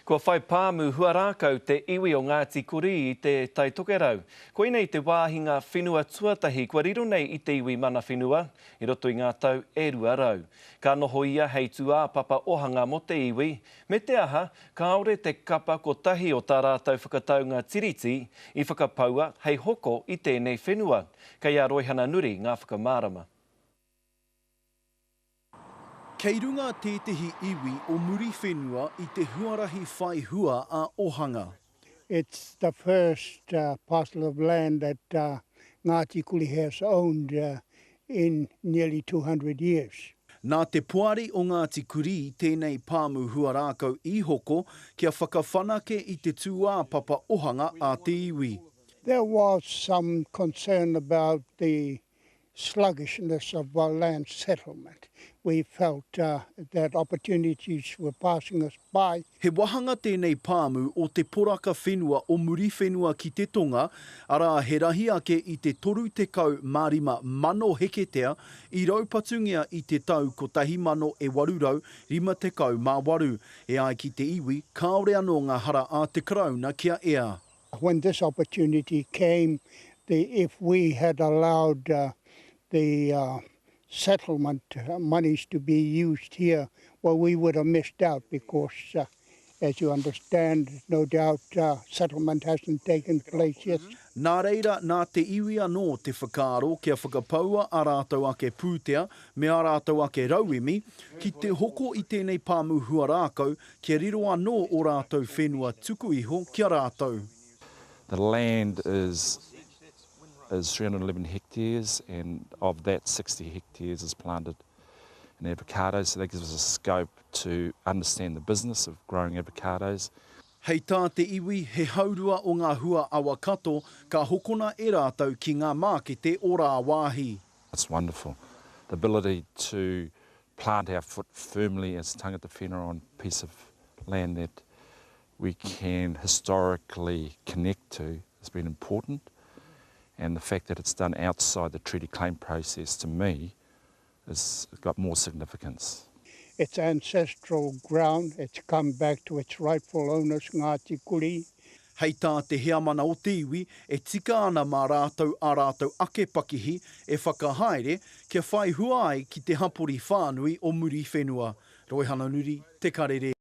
Ko whai pāmu huarākau te iwi o Ngāti Kuri I te tai tokerau. Ko inei te wāhinga whenua tuatahi, kua riro nei I te iwi mana whenua, I roto I ngā tau e rua rau. Ka noho ia hei tuā papa ohanga mo te iwi. Me te aha, kaore te kapa ko tahi o tā rātau whakataunga tiriti I whakapaua hei hoko I tēnei whenua. Kei a Roihana Nuri ngā whakamārama. Kei runga tētehi iwi o muri whenua I te huarahi whai hua a ohanga. It's the first parcel of land that Ngāti Kuri has owned in nearly 200 years. Nā te puari o Ngāti Kuri tēnei pāmu huarākau I hoko kia whakawhanake I te tūā papa ohanga a te iwi. There was some concern about the sluggishness of our land settlement. We felt that opportunities were passing us by. He wahanga tēnei pāmu o te poraka whenua o muri whenua ki te tonga, ara he rahi ake I te toru te kau mārima mano heketea I raupatungia I te tau ko tahi mano e warurau rima te kau mā waru. E ai ki te iwi, kaore anō ngā hara a te karauna kia ea. When this opportunity came, if we had allowed the settlement monies to be used here, well, we would have missed out because, as you understand, no doubt settlement hasn't taken place yet. Nā reira, nā te iwi anō te whakaaro kia whakapaua a rātou ake pūtea me a rātou ake rauemi, ki te hoko I tēnei pāmu huarākau kia riro anō o rātou whenua tuku iho kia rātou. The land is 311 hectares, and of that 60 hectares is planted in avocados, so that gives us a scope to understand the business of growing avocados. Hei tā te iwi, he haurua o ngā hua awakato, ka hokona e rātou ki ngā mākete o rā wāhi. It's wonderful. The ability to plant our foot firmly as tangata whenua on a piece of land that we can historically connect to has been important. And the fact that it's done outside the treaty claim process, to me, has got more significance. It's ancestral ground. It's come back to its rightful owners, Ngāti Kuri. Hei tā te hea mana o te iwi, e tika ana mā rātou a rātou ake pakihi e whakahaere kia whai hua ai ki te hapori whānui o muri whenua. Roihana Nuri, Te Karere.